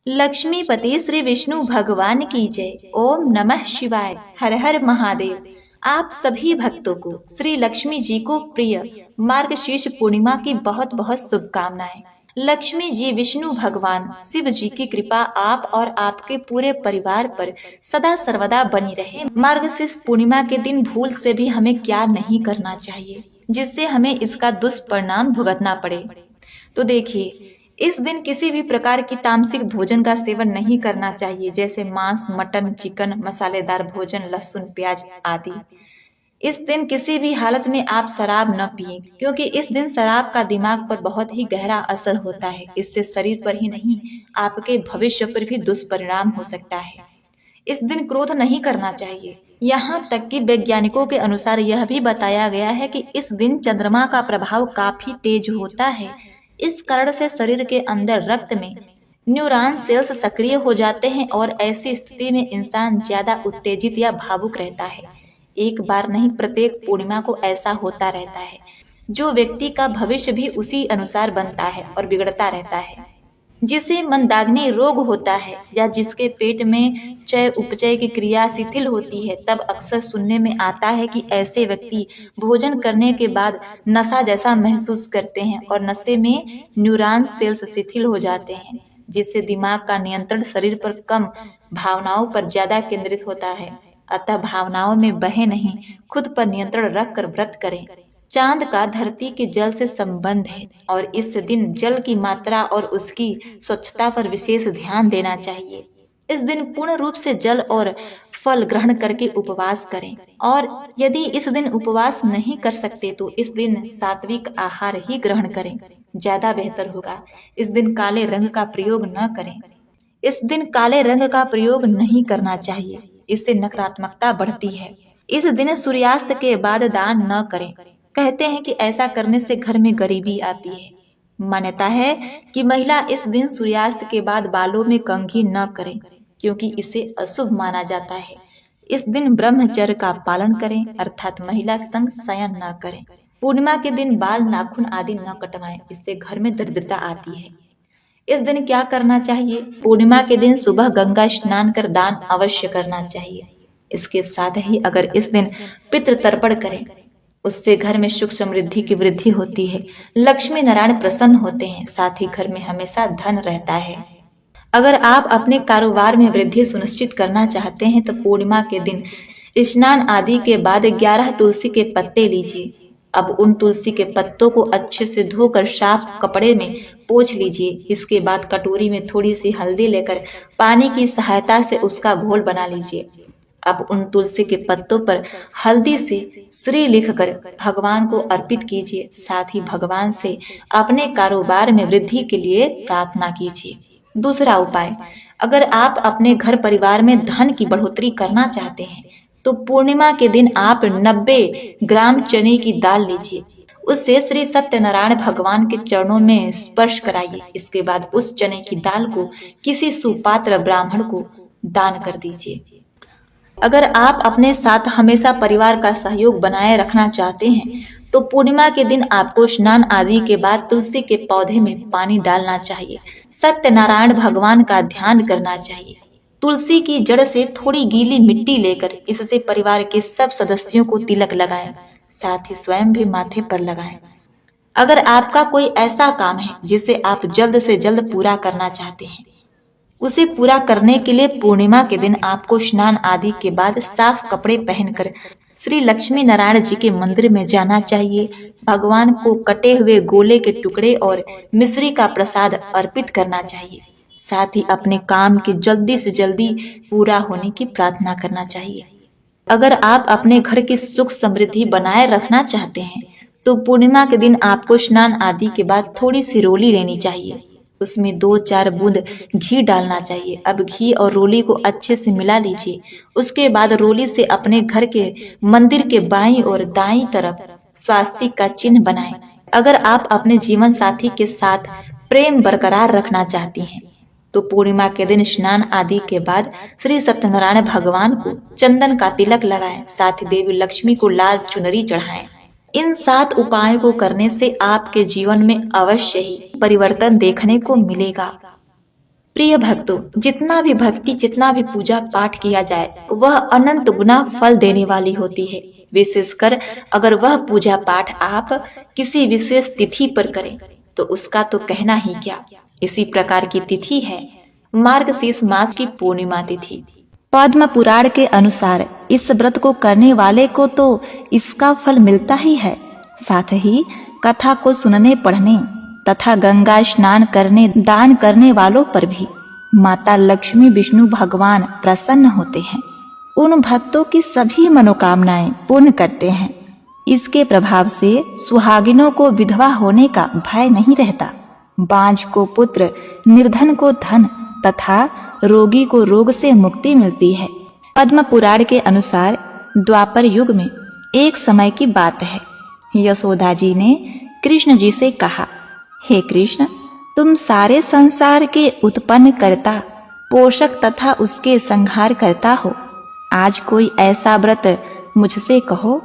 लक्ष्मीपति श्री विष्णु भगवान की जय। ओम नमः शिवाय। हर हर महादेव। आप सभी भक्तों को श्री लक्ष्मी जी को प्रिय मार्गशीर्ष पूर्णिमा की बहुत बहुत शुभकामनाएं। लक्ष्मी जी विष्णु भगवान शिव जी की कृपा आप और आपके पूरे परिवार पर सदा सर्वदा बनी रहे। मार्गशीर्ष पूर्णिमा के दिन भूल से भी हमें क्या नहीं करना चाहिए जिससे हमें इसका दुष्परिणाम भुगतना पड़े। तो देखिए, इस दिन किसी भी प्रकार की तामसिक भोजन का सेवन नहीं करना चाहिए, जैसे मांस, मटन, चिकन, मसालेदार भोजन, लहसुन, प्याज आदि। इस दिन किसी भी हालत में आप शराब न पिए, क्योंकि इस दिन शराब का दिमाग पर बहुत ही गहरा असर होता है। इससे शरीर पर ही नहीं, आपके भविष्य पर भी दुष्परिणाम हो सकता है। इस दिन क्रोध नहीं करना चाहिए। यहाँ तक कि वैज्ञानिकों के अनुसार यह भी बताया गया है कि इस दिन चंद्रमा का प्रभाव काफी तेज होता है। इस कारण से शरीर के अंदर रक्त में न्यूरॉन सेल्स सक्रिय हो जाते हैं और ऐसी स्थिति में इंसान ज्यादा उत्तेजित या भावुक रहता है। एक बार नहीं, प्रत्येक पूर्णिमा को ऐसा होता रहता है। जो व्यक्ति का भविष्य भी उसी अनुसार बनता है और बिगड़ता रहता है, जिसे मंदाग्नि रोग होता है या जिसके पेट में चय उपचय की क्रिया शिथिल होती है, तब अक्सर सुनने में आता है कि ऐसे व्यक्ति भोजन करने के बाद नशा जैसा महसूस करते हैं और नशे में न्यूरॉन सेल्स शिथिल हो जाते हैं, जिससे दिमाग का नियंत्रण शरीर पर कम, भावनाओं पर ज्यादा केंद्रित होता है। अतः भावनाओं में बहे नहीं, खुद पर नियंत्रण रख कर व्रत करें। चांद का धरती के जल से संबंध है और इस दिन जल की मात्रा और उसकी स्वच्छता पर विशेष ध्यान देना चाहिए। इस दिन पूर्ण रूप से जल और फल ग्रहण करके उपवास करें, और यदि इस दिन उपवास नहीं कर सकते तो इस दिन सात्विक आहार ही ग्रहण करें, ज्यादा बेहतर होगा। इस दिन काले रंग का प्रयोग न करें। इस दिन काले रंग का प्रयोग नहीं करना चाहिए, इससे नकारात्मकता बढ़ती है। इस दिन सूर्यास्त के बाद दान न करें। कहते हैं कि ऐसा करने से घर में गरीबी आती है। मान्यता है कि महिला इस दिन सूर्यास्त के बाद बालों में कंघी न करें, क्योंकि इसे अशुभ माना जाता है। इस दिन ब्रह्मचर्य का पालन करें, अर्थात महिला संग शयन न करें। पूर्णिमा के दिन बाल, नाखून आदि न कटवाएं, इससे घर में दरिद्रता आती है। इस दिन क्या करना चाहिए? पूर्णिमा के दिन सुबह गंगा स्नान कर दान अवश्य करना चाहिए। इसके साथ ही अगर इस दिन पितृ तर्पण करें, उससे घर में सुख समृद्धि की वृद्धि होती है, लक्ष्मी नारायण प्रसन्न होते हैं, साथ ही घर में हमेशा धन रहता है। अगर आप अपने कारोबार में वृद्धि सुनिश्चित करना चाहते हैं तो पूर्णिमा के दिन स्नान आदि के बाद 11 तुलसी के पत्ते लीजिए। अब उन तुलसी के पत्तों को अच्छे से धोकर साफ कपड़े में पोंछ लीजिए। इसके बाद कटोरी में थोड़ी सी हल्दी लेकर पानी की सहायता से उसका घोल बना लीजिए। अब उन तुलसी के पत्तों पर हल्दी से श्री लिखकर भगवान को अर्पित कीजिए। साथ ही भगवान से अपने कारोबार में वृद्धि के लिए प्रार्थना कीजिए। दूसरा उपाय, अगर आप अपने घर परिवार में धन की बढ़ोतरी करना चाहते हैं तो पूर्णिमा के दिन आप 90 ग्राम चने की दाल लीजिए। उससे श्री सत्यनारायण भगवान के चरणों में स्पर्श कराइए। इसके बाद उस चने की दाल को किसी सुपात्र ब्राह्मण को दान कर दीजिए। अगर आप अपने साथ हमेशा परिवार का सहयोग बनाए रखना चाहते हैं तो पूर्णिमा के दिन आपको स्नान आदि के बाद तुलसी के पौधे में पानी डालना चाहिए, सत्यनारायण भगवान का ध्यान करना चाहिए। तुलसी की जड़ से थोड़ी गीली मिट्टी लेकर इससे परिवार के सब सदस्यों को तिलक लगाएं, साथ ही स्वयं भी माथे पर लगाएं। अगर आपका कोई ऐसा काम है जिसे आप जल्द से जल्द पूरा करना चाहते हैं, उसे पूरा करने के लिए पूर्णिमा के दिन आपको स्नान आदि के बाद साफ कपड़े पहनकर श्री लक्ष्मी नारायण जी के मंदिर में जाना चाहिए। भगवान को कटे हुए गोले के टुकड़े और मिश्री का प्रसाद अर्पित करना चाहिए। साथ ही अपने काम के जल्दी से जल्दी पूरा होने की प्रार्थना करना चाहिए। अगर आप अपने घर की सुख समृद्धि बनाए रखना चाहते हैं तो पूर्णिमा के दिन आपको स्नान आदि के बाद थोड़ी सी रोली लेनी चाहिए। उसमें 2-4 बूंद घी डालना चाहिए। अब घी और रोली को अच्छे से मिला लीजिए। उसके बाद रोली से अपने घर के मंदिर के बाईं और दाईं तरफ स्वास्तिक का चिन्ह बनाएं। अगर आप अपने जीवन साथी के साथ प्रेम बरकरार रखना चाहती हैं तो पूर्णिमा के दिन स्नान आदि के बाद श्री सत्यनारायण भगवान को चंदन का तिलक लगाएं, साथ ही देवी लक्ष्मी को लाल चुनरी चढ़ाएं। इन 7 उपायों को करने से आपके जीवन में अवश्य ही परिवर्तन देखने को मिलेगा। प्रिय भक्तों, जितना भी भक्ति, जितना भी पूजा पाठ किया जाए वह अनंत गुना फल देने वाली होती है। विशेषकर अगर वह पूजा पाठ आप किसी विशेष तिथि पर करें तो उसका तो कहना ही क्या। इसी प्रकार की तिथि है मार्गशीर्ष मास की पूर्णिमा तिथि। पद्म पुराण के अनुसार इस व्रत को करने वाले को तो इसका फल मिलता ही है, साथ ही कथा को सुनने, पढ़ने तथा गंगा स्नान करने, दान करने वालों पर भी माता लक्ष्मी विष्णु भगवान प्रसन्न होते हैं। उन भक्तों की सभी मनोकामनाएं पूर्ण करते हैं। इसके प्रभाव से सुहागिनों को विधवा होने का भय नहीं रहता। बांझ को पुत्र, निर्धन को धन तथा रोगी को रोग से मुक्ति मिलती है। पद्म पुराण के अनुसार द्वापर युग में एक समय की बात है। यशोदा जी ने कृष्ण जी से कहा, हे कृष्ण, तुम सारे संसार के उत्पन्न करता, पोषक तथा उसके संहार करता हो। आज कोई ऐसा व्रत मुझसे कहो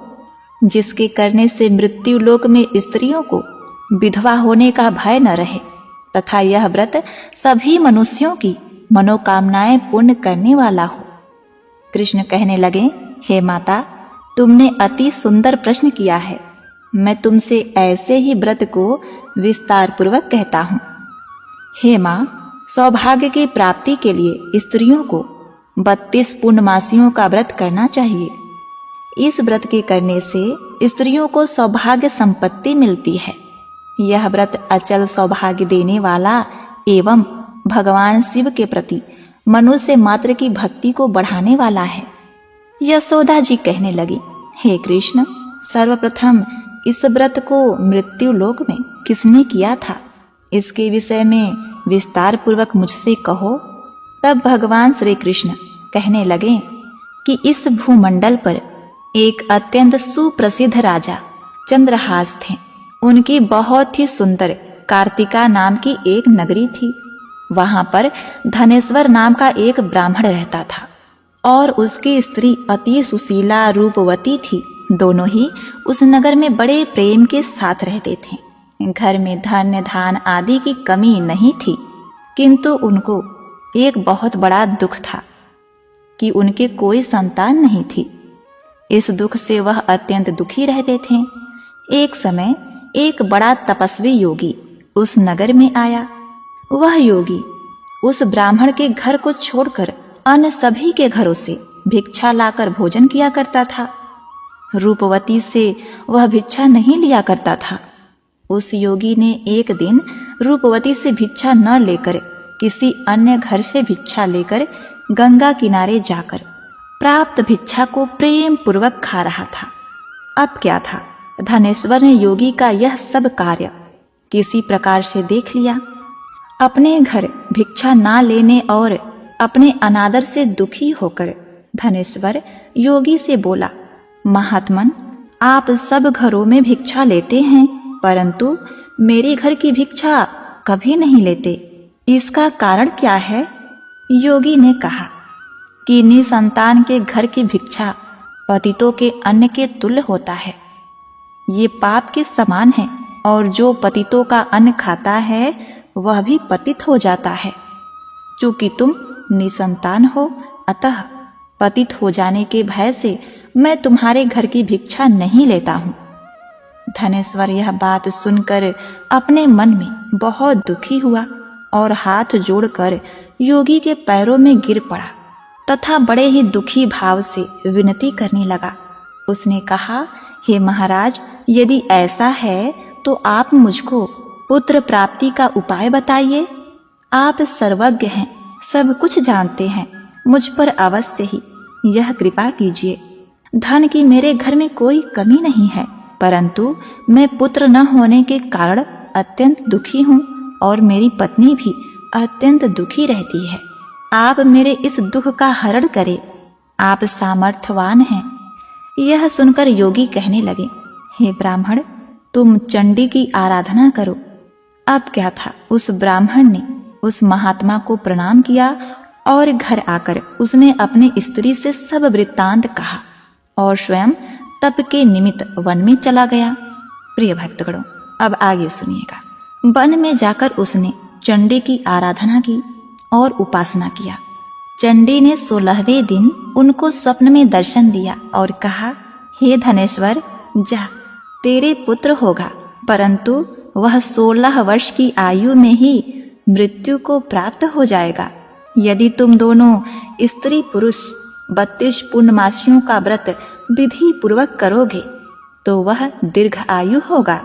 जिसके करने से मृत्यु लोक में स्त्रियों को विधवा होने का भय न रहे तथा यह व्रत सभी मनुष्यों की मनोकामनाएं पूर्ण करने वाला हो। कृष्ण कहने लगे, हे माता, तुमने अति सुंदर प्रश्न किया है। मैं तुमसे ऐसे ही व्रत को विस्तार पूर्वक कहता हूँ। हे माँ, सौभाग्य की प्राप्ति के लिए स्त्रियों को 32 पूर्णमासियों का व्रत करना चाहिए। इस व्रत के करने से स्त्रियों को सौभाग्य संपत्ति मिलती है। यह व्रत अचल सौभाग्य देने वाला एवं भगवान शिव के प्रति मनुष्य मात्र की भक्ति को बढ़ाने वाला है। यशोदा जी कहने लगी, हे कृष्ण, सर्वप्रथम इस व्रत को मृत्यु लोक में किसने किया था, इसके विषय में विस्तार पूर्वक मुझसे कहो। तब भगवान श्री कृष्ण कहने लगे कि इस भूमंडल पर एक अत्यंत सुप्रसिद्ध राजा चंद्रहास थे। उनकी बहुत ही सुंदर कार्तिका नाम की एक नगरी थी। वहां पर धनेश्वर नाम का एक ब्राह्मण रहता था और उसकी स्त्री अति सुशीला रूपवती थी। दोनों ही उस नगर में बड़े प्रेम के साथ रहते थे। घर में धन धान आदि की कमी नहीं थी, किंतु उनको एक बहुत बड़ा दुख था कि उनके कोई संतान नहीं थी। इस दुख से वह अत्यंत दुखी रहते थे। एक समय एक बड़ा तपस्वी योगी उस नगर में आया। वह योगी उस ब्राह्मण के घर को छोड़कर अन्य सभी के घरों से भिक्षा लाकर भोजन किया करता था। रूपवती से वह भिक्षा नहीं लिया करता था। उस योगी ने एक दिन रूपवती से भिक्षा न लेकर किसी अन्य घर से भिक्षा लेकर गंगा किनारे जाकर प्राप्त भिक्षा को प्रेम पूर्वक खा रहा था। अब क्या था, धनेश्वर ने योगी का यह सब कार्य किसी प्रकार से देख लिया। अपने घर भिक्षा ना लेने और अपने अनादर से दुखी होकर धनेश्वर योगी से बोला, महात्मन, आप सब घरों में भिक्षा लेते हैं परंतु मेरे घर की भिक्षा कभी नहीं लेते, इसका कारण क्या है? योगी ने कहा कि निसंतान के घर की भिक्षा पतितों के अन्न के तुल्य होता है। ये पाप के समान है और जो पतितों का अन्न खाता है वह भी पतित हो जाता है। चूंकि तुम निसंतान हो, अतः पतित हो जाने के भय से मैं तुम्हारे घर की भिक्षा नहीं लेता हूँ। धनेश्वर यह बात सुनकर अपने मन में बहुत दुखी हुआ और हाथ जोड़कर योगी के पैरों में गिर पड़ा तथा बड़े ही दुखी भाव से विनती करने लगा। उसने कहा, हे महाराज, यदि ऐसा है तो आप मुझको पुत्र प्राप्ति का उपाय बताइए। आप सर्वज्ञ हैं, सब कुछ जानते हैं, मुझ पर अवश्य ही यह कृपा कीजिए। धन की मेरे घर में कोई कमी नहीं है, परंतु मैं पुत्र न होने के कारण अत्यंत दुखी हूँ और मेरी पत्नी भी अत्यंत दुखी रहती है। आप मेरे इस दुख का हरण करें, आप सामर्थ्यवान हैं। यह सुनकर योगी कहने लगे, हे ब्राह्मण, तुम चंडी की आराधना करो। अब क्या था, उस ब्राह्मण ने उस महात्मा को प्रणाम किया और घर आकर उसने अपनी स्त्री से सब वृत्तांत कहा और स्वयं तप के निमित्त वन में चला गया। प्रिय भक्तगणों, अब आगे सुनिएगा। वन में जाकर उसने चंडी की आराधना की और उपासना किया। चंडी ने 16वें दिन उनको स्वप्न में दर्शन दिया और कहा, हे धनेश्वर, जा, तेरे पुत्र होगा, परंतु वह 16 वर्ष की आयु में ही मृत्यु को प्राप्त हो जाएगा। यदि तुम दोनों स्त्री पुरुष 32 पूर्णमासियों का व्रत विधि पूर्वक करोगे तो वह दीर्घ आयु होगा।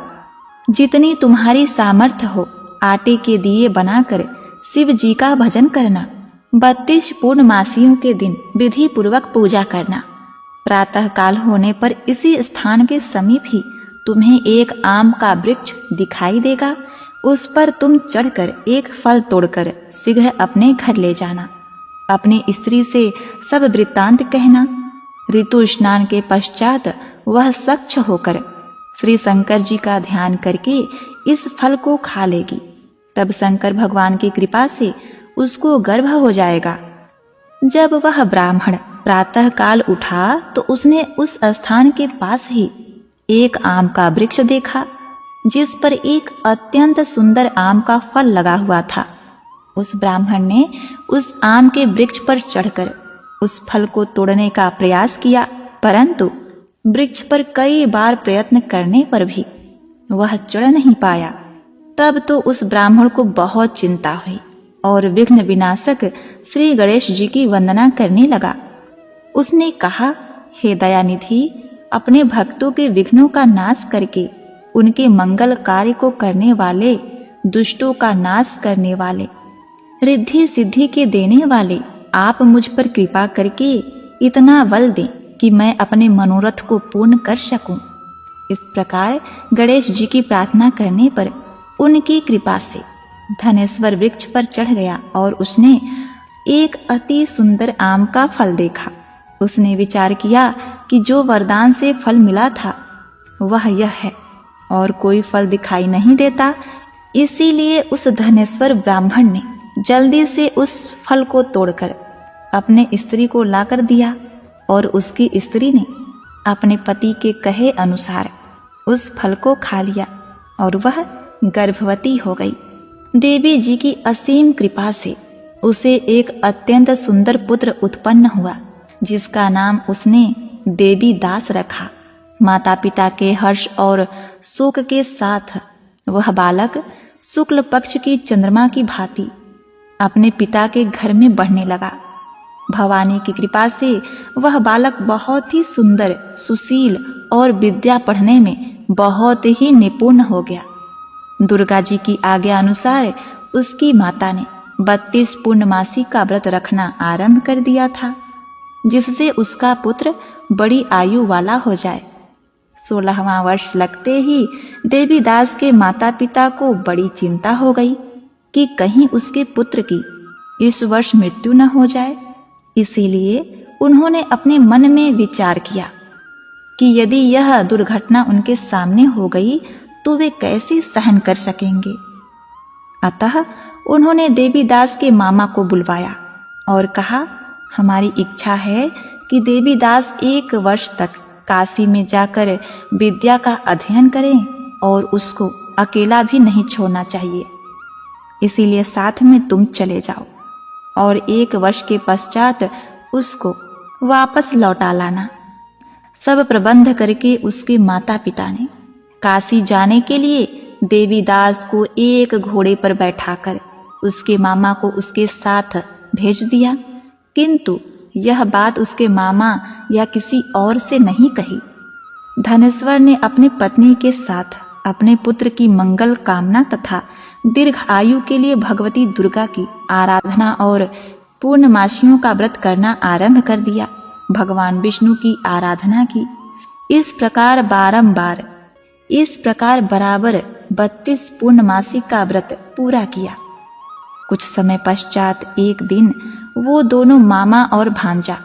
जितनी तुम्हारी सामर्थ्य हो आटे के दिए बनाकर शिव जी का भजन करना। 32 पूर्णमासियों के दिन विधि पूर्वक पूजा करना। प्रातः काल होने पर इसी स्थान के समीप ही तुम्हें एक आम का वृक्ष दिखाई देगा। उस पर तुम चढ़कर एक फल तोड़कर शीघ्र अपने घर ले जाना। अपनी स्त्री से सब वृत्तांत कहना। ऋतु स्नान के पश्चात वह स्वच्छ होकर श्री शंकर जी का ध्यान करके इस फल को खा लेगी। तब शंकर भगवान की कृपा से उसको गर्भ हो जाएगा। जब वह ब्राह्मण प्रातः काल उठा तो उसने उस स्थान के पास ही एक आम का वृक्ष देखा, जिस पर एक अत्यंत सुंदर आम का फल लगा हुआ था। उस ब्राह्मण ने उस आम के वृक्ष पर चढ़कर उस फल को तोड़ने का प्रयास किया, परंतु वृक्ष पर कई बार प्रयत्न करने पर भी वह चढ़ नहीं पाया। तब तो उस ब्राह्मण को बहुत चिंता हुई और विघ्न विनाशक श्री गणेश जी की वंदना करने लगा। उसने कहा, हे दयानिधि, अपने भक्तों के विघ्नों का नाश करके उनके मंगल कार्य को करने वाले, दुष्टों का नाश करने वाले, रिद्धि सिद्धि के देने वाले, आप मुझ पर कृपा करके इतना बल दें कि मैं अपने मनोरथ को पूर्ण कर सकूं। इस प्रकार गणेश जी की प्रार्थना करने पर उनकी कृपा से धनेश्वर वृक्ष पर चढ़ गया और उसने एक अति सुंदर आम का फल देखा। उसने विचार किया कि जो वरदान से फल मिला था वह यह है और कोई फल दिखाई नहीं देता। इसीलिए उस धनेश्वर ब्राह्मण ने जल्दी से उस फल को तोड़कर अपने स्त्री को लाकर दिया और उसकी स्त्री ने अपने पति के कहे अनुसार उस फल को खा लिया और वह गर्भवती हो गई। देवी जी की असीम कृपा से उसे एक अत्यंत सुंदर पुत्र उत्पन्न हुआ, जिसका नाम उसने देवी दास रखा। माता पिता के हर्ष और शोक के साथ वह बालक शुक्ल पक्ष की चंद्रमा की भांति अपने पिता के घर में बढ़ने लगा। भवानी की कृपा से वह बालक बहुत ही सुंदर, सुशील और विद्या पढ़ने में बहुत ही निपुण हो गया। दुर्गा जी की आज्ञा अनुसार उसकी माता ने 32 पूर्णमासी का व्रत रखना आरंभ कर दिया था, जिससे उसका पुत्र बड़ी आयु वाला हो जाए। 16वां वर्ष लगते ही देवीदास के माता पिता को बड़ी चिंता हो गई कि कहीं उसके पुत्र की इस वर्ष मृत्यु न हो जाए। इसीलिए उन्होंने अपने मन में विचार किया कि यदि यह दुर्घटना उनके सामने हो गई तो वे कैसे सहन कर सकेंगे। अतः उन्होंने देवीदास के मामा को बुलवाया और कहा, हमारी इच्छा है कि देवीदास 1 वर्ष तक काशी में जाकर विद्या का अध्ययन करें और उसको अकेला भी नहीं छोड़ना चाहिए। इसीलिए साथ में तुम चले जाओ और 1 वर्ष के पश्चात उसको वापस लौटा लाना। सब प्रबंध करके उसके माता पिता ने काशी जाने के लिए देवीदास को एक घोड़े पर बैठाकर उसके मामा को उसके साथ भेज दिया, किंतु यह बात उसके मामा या किसी और से नहीं कही। धनेश्वर ने अपनी पत्नी के साथ अपने पुत्र की मंगल कामना तथा दीर्घ आयु के लिए भगवती दुर्गा की आराधना और पूर्णमासियों का व्रत करना आरंभ कर दिया। भगवान विष्णु की आराधना की। इस प्रकार बराबर 32 पूर्णमासी का व्रत पूरा किया। कुछ समय पश्चात एक दिन वो दोनों मामा और भांजा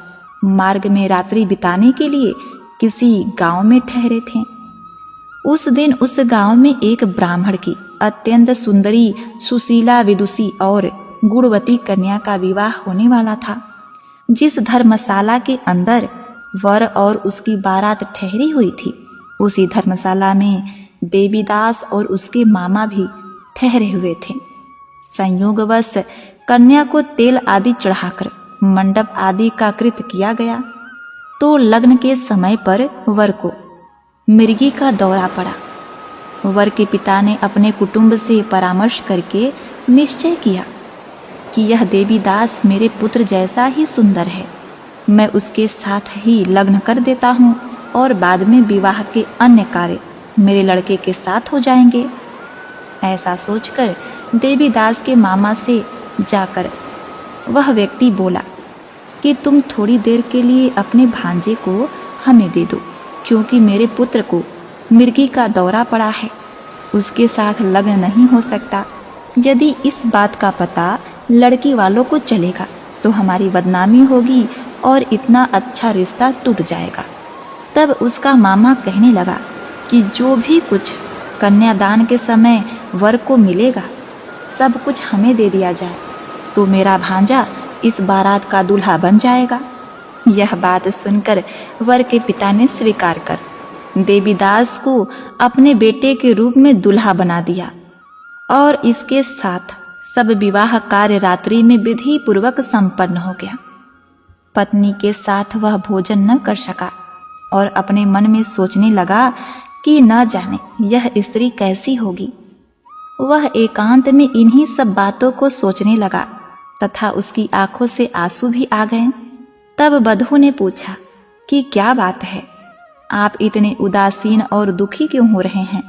मार्ग में रात्रि बिताने के लिए किसी गांव में ठहरे थे। उस दिन उस गांव में एक ब्राह्मण की अत्यंत सुंदरी, सुशीला, विदुषी और गुणवती कन्या का विवाह होने वाला था। जिस धर्मशाला के अंदर वर और उसकी बारात ठहरी हुई थी, उसी धर्मशाला में देवीदास और उसके मामा भी ठहरे हुए थे। संयोगवश कन्या को तेल आदि चढ़ाकर मंडप आदि का कृत किया गया। तो लग्न के समय पर वर को मृगी का दौरा पड़ा। वर के पिता ने अपने कुटुंब से परामर्श करके निश्चय किया कि यह देवीदास मेरे पुत्र जैसा ही सुंदर है, मैं उसके साथ ही लग्न कर देता हूँ और बाद में विवाह के अन्य कार्य मेरे लड़के के साथ हो जाएंगे। ऐसा सोचकर देवीदास के मामा से जाकर वह व्यक्ति बोला कि तुम थोड़ी देर के लिए अपने भांजे को हमें दे दो, क्योंकि मेरे पुत्र को मृगी का दौरा पड़ा है, उसके साथ लग्न नहीं हो सकता। यदि इस बात का पता लड़की वालों को चलेगा तो हमारी बदनामी होगी और इतना अच्छा रिश्ता टूट जाएगा। तब उसका मामा कहने लगा कि जो भी कुछ कन्यादान के समय वर को मिलेगा सब कुछ हमें दे दिया जाए, तो मेरा भांजा इस बारात का दूल्हा बन जाएगा। यह बात सुनकर वर के पिता ने स्वीकार कर देवीदास को अपने बेटे के रूप में दूल्हा बना दिया और इसके साथ सब विवाह कार्य रात्रि में विधि पूर्वक संपन्न हो गया। पत्नी के साथ वह भोजन न कर सका और अपने मन में सोचने लगा कि न जाने यह स्त्री कैसी होगी। वह एकांत में इन्हीं सब बातों को सोचने लगा तथा उसकी आंखों से आंसू भी आ गए। तब बधू ने पूछा कि क्या बात है, आप इतने उदासीन और दुखी क्यों हो रहे हैं।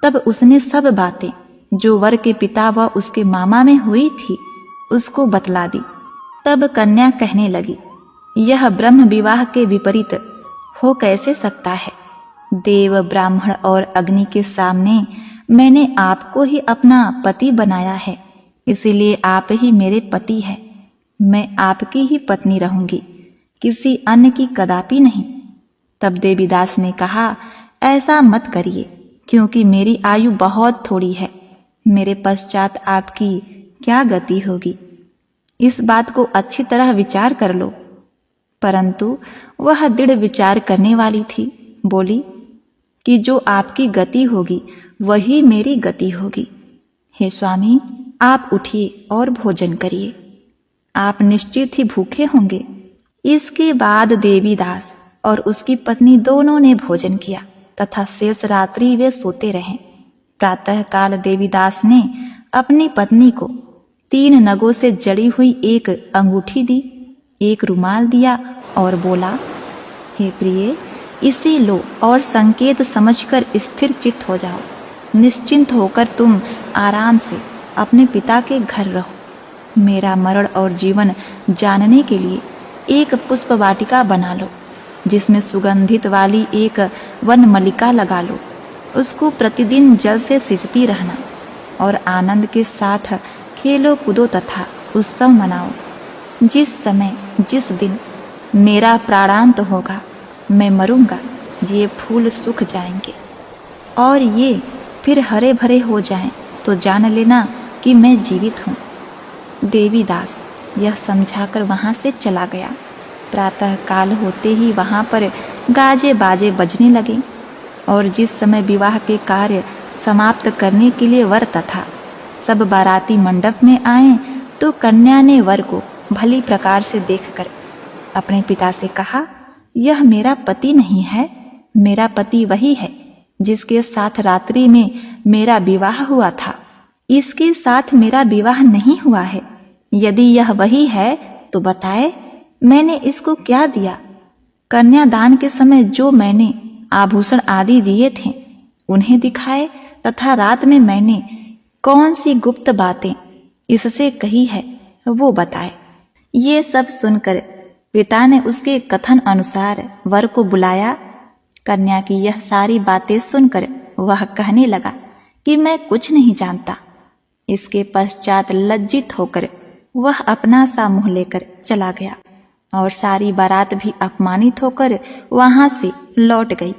तब उसने सब बातें जो वर के पिता व उसके मामा में हुई थी उसको बतला दी। तब कन्या कहने लगी, यह ब्रह्म विवाह के विपरीत हो कैसे सकता है। देव, ब्राह्मण और अग्नि के सामने मैंने आपको ही अपना पति बनाया है, इसीलिए आप ही मेरे पति हैं। मैं आपकी ही पत्नी रहूंगी, किसी अन्य की कदापि नहीं। तब देवीदास ने कहा, ऐसा मत करिए, क्योंकि मेरी आयु बहुत थोड़ी है, मेरे पश्चात आपकी क्या गति होगी। इस बात को अच्छी तरह विचार कर लो। परंतु वह दृढ़ विचार करने वाली थी, बोली कि जो आपकी गति होगी वही मेरी गति होगी। हे स्वामी, आप उठिए और भोजन करिए, आप निश्चित ही भूखे होंगे। इसके बाद देवीदास और उसकी पत्नी दोनों ने भोजन किया तथा शेष रात्रि वे सोते रहे। प्रातः काल देवीदास ने अपनी पत्नी को 3 नगों से जड़ी हुई एक अंगूठी दी, एक रुमाल दिया और बोला, हे प्रिय, इसे लो और संकेत समझकर स्थिर चित्त हो जाओ। निश्चिंत होकर तुम आराम से अपने पिता के घर रहो। मेरा मरण और जीवन जानने के लिए एक पुष्प वाटिका बना लो, जिसमें सुगंधित वाली एक वन मल्लिका लगा लो। उसको प्रतिदिन जल से सिंचती रहना और आनंद के साथ खेलो कूदो तथा उत्सव मनाओ। जिस समय जिस दिन मेरा प्राणांत होगा, मैं मरूंगा, ये फूल सूख जाएंगे और ये फिर हरे भरे हो जाएं, तो जान लेना कि मैं जीवित हूँ। देवीदास यह समझाकर वहाँ से चला गया। प्रातः काल होते ही वहाँ पर गाजे बाजे बजने लगे और जिस समय विवाह के कार्य समाप्त करने के लिए वर तथा सब बाराती मंडप में आए, तो कन्या ने वर को भली प्रकार से देखकर अपने पिता से कहा, यह मेरा पति नहीं है, मेरा पति वही है जिसके साथ रात्रि में मेरा विवाह हुआ था। इसके साथ मेरा विवाह नहीं हुआ है। यदि यह वही है तो बताए, मैंने इसको क्या दिया। कन्यादान के समय जो मैंने आभूषण आदि दिए थे उन्हें दिखाए तथा रात में मैंने कौन सी गुप्त बातें इससे कही है वो बताए। ये सब सुनकर पिता ने उसके कथन अनुसार वर को बुलाया। कन्या की यह सारी बातें सुनकर वह कहने लगा कि मैं कुछ नहीं जानता। इसके पश्चात लज्जित होकर वह अपना सा मुंह लेकर चला गया और सारी बारात भी अपमानित होकर वहां से लौट गई।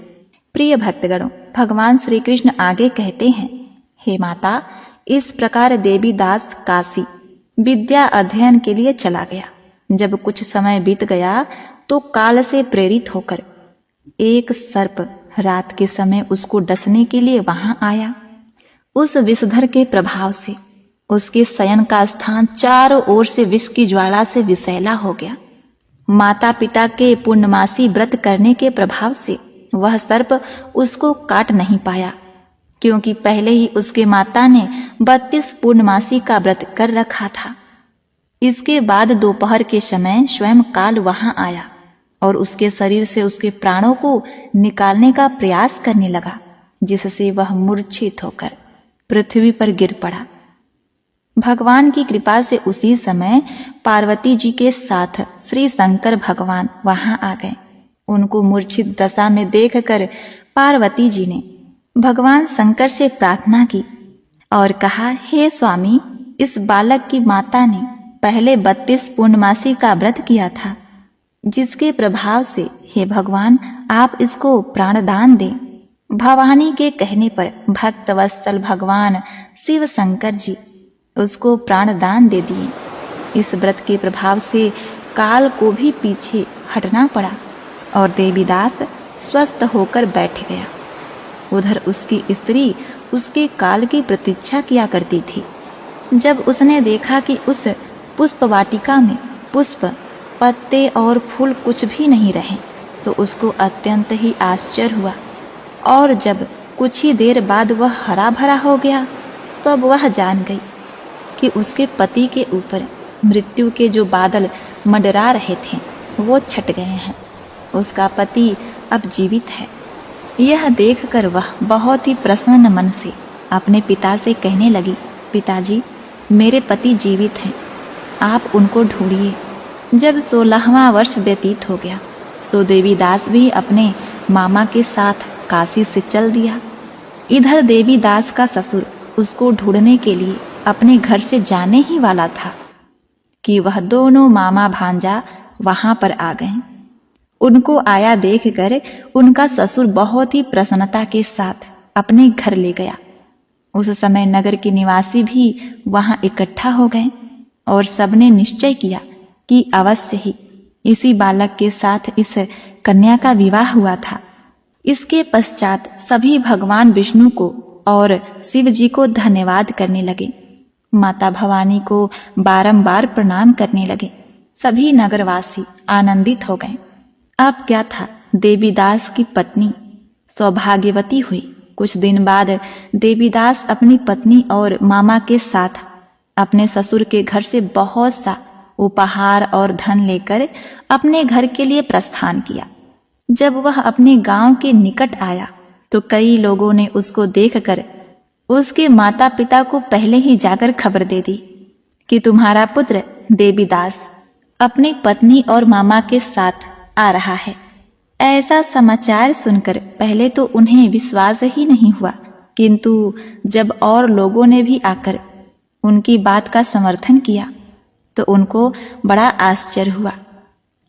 प्रिय भक्तगणों, भगवान श्री कृष्ण आगे कहते हैं, हे माता, इस प्रकार देवीदास काशी विद्या अध्ययन के लिए चला गया। जब कुछ समय बीत गया तो काल से प्रेरित होकर एक सर्प रात के समय उसको डसने के लिए वहां आया। उस विषधर के प्रभाव से उसके शयन का स्थान चारों ओर से विष की ज्वाला से विषैला हो गया। माता पिता के पूर्णमासी व्रत करने के प्रभाव से वह सर्प उसको काट नहीं पाया, क्योंकि पहले ही उसके माता ने 32 पूर्णमासी का व्रत कर रखा था। इसके बाद दोपहर के समय स्वयं काल वहां आया और उसके शरीर से उसके प्राणों को निकालने का प्रयास करने लगा, जिससे वह मूर्छित होकर पृथ्वी पर गिर पड़ा। भगवान की कृपा से उसी समय पार्वती जी के साथ श्री शंकर भगवान वहां आ गए। उनको मूर्छित दशा में देखकर पार्वती जी ने भगवान शंकर से प्रार्थना की और कहा, हे स्वामी, इस बालक की माता ने पहले 32 पूर्णमासी का व्रत किया था, जिसके प्रभाव से हे भगवान आप इसको प्राणदान दें। भवानी के कहने पर भक्त वत्सल भगवान शिव शंकर जी उसको प्राणदान दे दिए। इस व्रत के प्रभाव से काल को भी पीछे हटना पड़ा और देवीदास स्वस्थ होकर बैठ गया। उधर उसकी स्त्री उसके काल की प्रतीक्षा किया करती थी। जब उसने देखा कि उस पुष्प वाटिका में पुष्प, पत्ते और फूल कुछ भी नहीं रहे, तो उसको अत्यंत ही आश्चर्य हुआ। और जब कुछ ही देर बाद वह हरा भरा हो गया, तब वह जान गई कि उसके पति के ऊपर मृत्यु के जो बादल मंडरा रहे थे वो छट गए हैं। उसका पति अब जीवित है। यह देखकर वह बहुत ही प्रसन्न मन से अपने पिता से कहने लगी, पिताजी, मेरे पति जीवित हैं, आप उनको ढूंढिए। जब 16वां वर्ष व्यतीत हो गया तो देवीदास भी अपने मामा के साथ काशी से चल दिया। इधर देवीदास का ससुर उसको ढूंढने के लिए अपने घर से जाने ही वाला था कि वह दोनों मामा भांजा वहां पर आ गए। उनको आया देखकर उनका ससुर बहुत ही प्रसन्नता के साथ अपने घर ले गया। उस समय नगर के निवासी भी वहां इकट्ठा हो गए और सबने निश्चय किया कि अवश्य ही इसी बालक के साथ इस कन्या का विवाह हुआ था। इसके पश्चात सभी भगवान विष्णु को और शिव जी को धन्यवाद करने लगे। माता भवानी को बारंबार प्रणाम करने लगे। सभी नगरवासी आनंदित हो गए। अब क्या था, देवीदास की पत्नी सौभाग्यवती हुई। कुछ दिन बाद देवीदास अपनी पत्नी और मामा के साथ अपने ससुर के घर से बहुत सा उपहार और धन लेकर अपने घर के लिए प्रस्थान किया। जब वह अपने गांव के निकट आया तो कई लोगों ने उसको देखकर उसके माता पिता को पहले ही जाकर खबर दे दी कि तुम्हारा पुत्र देवीदास अपनी पत्नी और मामा के साथ आ रहा है। ऐसा समाचार सुनकर पहले तो उन्हें विश्वास ही नहीं हुआ, किंतु जब और लोगों ने भी आकर उनकी बात का समर्थन किया तो उनको बड़ा आश्चर्य हुआ।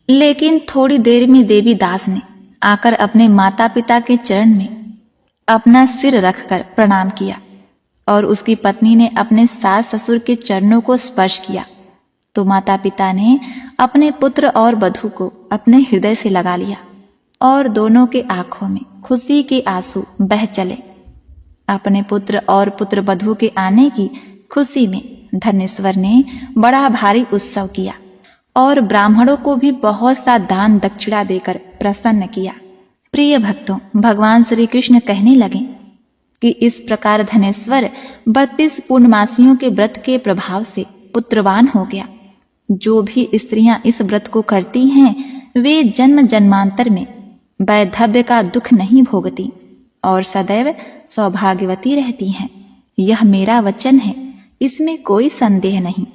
लेकिन थोड़ी देर में देवीदास ने आकर अपने माता पिता के चरण में अपना सिर रखकर प्रणाम किया और उसकी पत्नी ने अपने सास ससुर के चरणों को स्पर्श किया तो माता पिता ने अपने पुत्र और वधू को अपने हृदय से लगा लिया और दोनों के आंखों में खुशी के आंसू बह चले। अपने पुत्र और पुत्र वधू के आने की खुशी में धनेश्वर ने बड़ा भारी उत्सव किया और ब्राह्मणों को भी बहुत सा दान दक्षिणा देकर प्रसन्न किया। प्रिय भक्तों, भगवान श्री कृष्ण कहने लगे कि इस प्रकार धनेश्वर 32 पूर्णमासियों के व्रत के प्रभाव से पुत्रवान हो गया। जो भी स्त्रियां इस व्रत को करती हैं वे जन्म जन्मांतर में वैधव्य का दुख नहीं भोगती और सदैव सौभाग्यवती रहती हैं। यह मेरा वचन है, इसमें कोई संदेह नहीं।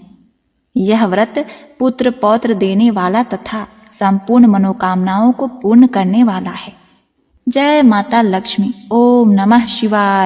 यह व्रत पुत्र पौत्र देने वाला तथा संपूर्ण मनोकामनाओं को पूर्ण करने वाला है। जय माता लक्ष्मी। ओम नमः शिवाय।